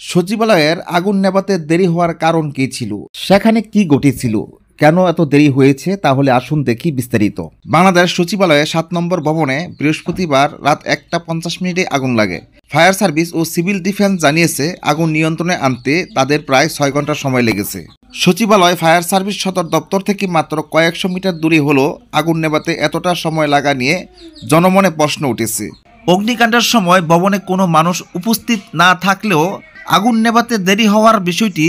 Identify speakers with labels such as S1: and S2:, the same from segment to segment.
S1: সচিবালয়ের আগুন নেভাতে দেরি হওয়ার কারণ কি ছিল, সেখানে কি ঘটেছিল, কেন এত দেরি হয়েছে, তাহলে আসুন দেখি বিস্তারিত। বাংলাদেশ সচিবালয়ে 7 নম্বর ভবনে বৃহস্পতিবার রাত 1:50 আগুন লাগে। ফায়ার সার্ভিস ও সিভিল ডিফেন্স জানিয়েছে আগুন নিয়ন্ত্রণে আনতে তাদের প্রায় 6 ঘন্টা সময় লেগেছে। সচিবালয় ফায়ার সার্ভিস সদর দপ্তর থেকে মাত্র কয়েকশো মিটার দূরে হলো আগুন নেভাতে এতটা সময় লাগা নিয়ে জনমনে প্রশ্ন উঠেছে। অগ্নিকাণ্ডের সময় ভবনে কোনো মানুষ উপস্থিত না থাকলেও আগুন নেভাতে দেরি হওয়ার বিষয়টি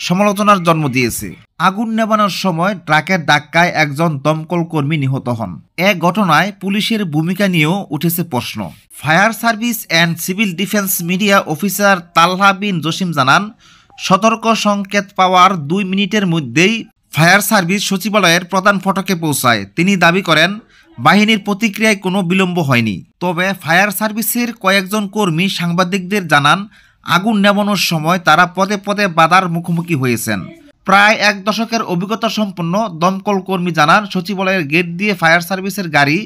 S1: সমালোচনার জন্ম দিয়েছে। আগুন নেভানোর সময় ট্রাকের ধাক্কায় একজন দমকল কর্মী নিহত হন। এ ঘটনায় পুলিশের ভূমিকা নিয়েও উঠেছে প্রশ্ন। Fire service and civil defence media officer Talha bin Jasim জানান, সতর্ক সংকেত পাওয়ার 2 মিনিটের মধ্যেই ফায়ার সার্ভিস সচিবালয়ের প্রধান ফটকে পৌঁছায়। তিনি দাবি করেন, বাহিনীর প্রতিক্রিয়ায় কোনো বিলম্ব হয়নি। তবে ফায়ার সার্ভিসের কয়েকজন কর্মী সাংবাদিকদের জানান, আগুন নেভানোর সময় তারা পদে পদে বাধার মুখোমুখি হয়েছেন। প্রায় 1 দশকের অভিজ্ঞতা সম্পন্ন দমকল কর্মী জানান, সচিবালয়ের গেট দিয়ে ফায়ার সার্ভিসের গাড়ি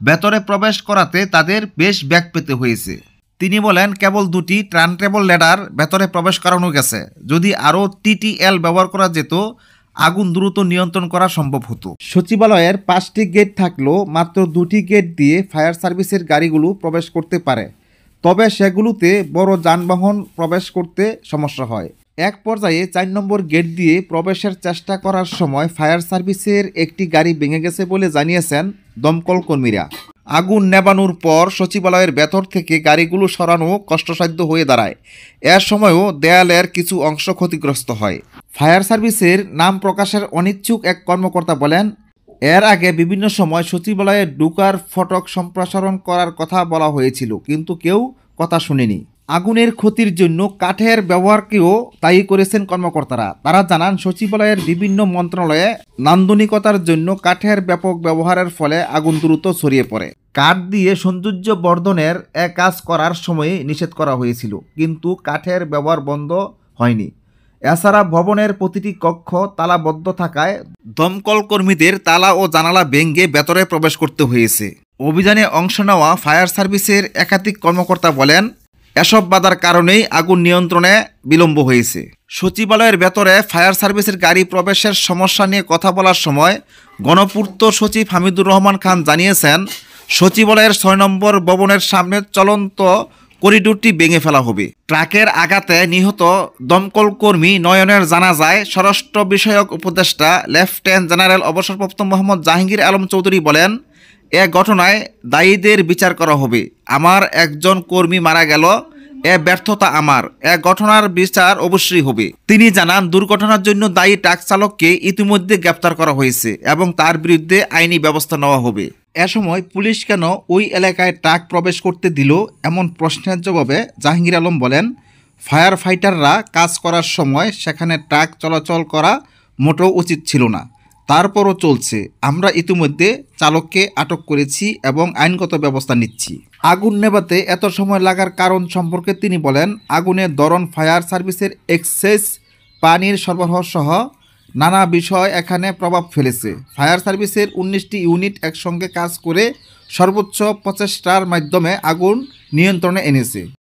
S1: ভেতরে প্রবেশ করাতে তাদের বেশ বেগ পেতে হয়েছে। তিনি বলেন, কেবল 2টি টার্নটেবল ল্যাডার ভেতরে প্রবেশ করানো গেছে। যদি আরও TTL ব্যবহার করা যেত, আগুন দ্রুত নিয়ন্ত্রণ করা সম্ভব হতো। সচিবালয়ের 5টি গেট থাকলেও মাত্র 2টি গেট দিয়ে ফায়ার সার্ভিসের গাড়িগুলো প্রবেশ করতে পারে। তবে সেগুলোতে বড় যানবাহন প্রবেশ করতে সমস্যা হয়। এক পর্যায়ে 4 নম্বর গেট দিয়ে প্রবেশের চেষ্টা করার সময় ফায়ার সার্ভিসের একটি গাড়ি ভেঙে গেছে বলে জানিয়েছেন দমকল কর্মীরা। আগুন নেভানোর পর সচিবালয়ের ভেতর থেকে গাড়িগুলো সরানো কষ্টসাধ্য হয়ে দাঁড়ায়। এর সময়ও দেয়ালের কিছু অংশ ক্ষতিগ্রস্ত হয়। ফায়ার সার্ভিসের নাম প্রকাশের অনিচ্ছুক এক কর্মকর্তা বলেন, এর আগে বিভিন্ন সময় সচিবালয়ে ঢোকার ফটক সম্প্রসারণ করার কথা বলা হয়েছিল, কিন্তু কেউ কথা শুনেনি। আগুনের ক্ষতির জন্য কাঠের ব্যবহারকেও দায়ী করেছেন কর্মকর্তারা। তারা জানান, সচিবালয়ের বিভিন্ন মন্ত্রণালয়ে নান্দনিকতার জন্য কাঠের ব্যাপক ব্যবহারের ফলে আগুন দ্রুত ছড়িয়ে পড়ে। কাঠ দিয়ে সৌন্দর্য বর্ধনের কাজ করার সময়ে নিষেধ করা হয়েছিল, কিন্তু কাঠের ব্যবহার বন্ধ হয়নি। এছাড়া ভবনের প্রতিটি কক্ষ তালাবদ্ধ থাকায় দমকল কর্মীদের তালা ও জানালা ভেঙে ভেতরে প্রবেশ করতে হয়েছে। অভিযানে অংশ নেওয়া ফায়ার সার্ভিসের একাধিক কর্মকর্তা বলেন, এসব বাধার কারণেই আগুন নিয়ন্ত্রণে বিলম্ব হয়েছে। সচিবালয়ের ভেতরে ফায়ার সার্ভিসের গাড়ি প্রবেশের সমস্যা নিয়ে কথা বলার সময় গণপূর্ত সচিব হামিদুর রহমান খান জানিয়েছেন, সচিবালয়ের 6 নম্বর ভবনের সামনে চলন্ত করিডোরটি ভেঙে ফেলা হবে। ট্রাকের আঘাতে নিহত দমকল কর্মী নয়নের জানাজায় স্বরাষ্ট্র বিষয়ক উপদেষ্টা লেফটেন্যান্ট জেনারেল অবসরপ্রাপ্ত মোহাম্মদ জাহাঙ্গীর আলম চৌধুরী বলেন, এ ঘটনায় দায়ীদের বিচার করা হবে। আমার একজন কর্মী মারা গেল, এ ব্যর্থতা আমার। এ ঘটনার বিচার অবশ্যই হবে। তিনি জানান, দুর্ঘটনার জন্য দায়ী ট্রাক চালককে ইতিমধ্যে গ্রেপ্তার করা হয়েছে এবং তার বিরুদ্ধে আইনি ব্যবস্থা নেওয়া হবে। এ সময় পুলিশ কেন ওই এলাকায় ট্রাক প্রবেশ করতে দিল, এমন প্রশ্নের জবাবে জাহাঙ্গীর আলম বলেন, ফায়ার ফাইটাররা কাজ করার সময় সেখানে ট্রাক চলাচল করা মোটেও উচিত ছিল না। তারপরও চলছে। আমরা ইতিমধ্যে চালককে আটক করেছি এবং আইনগত ব্যবস্থা নিচ্ছি। আগুন নেভাতে এত সময় লাগার কারণ সম্পর্কে তিনি বলেন, আগুনের ধরন, ফায়ার সার্ভিসের এক্সেস পানির সরবরাহ সহ নানা বিষয় এখানে প্রভাব ফেলেছে। ফায়ার সার্ভিসের 19টি ইউনিট একসঙ্গে কাজ করে সর্বোচ্চ প্রচেষ্টার মাধ্যমে আগুন নিয়ন্ত্রণে এনেছে।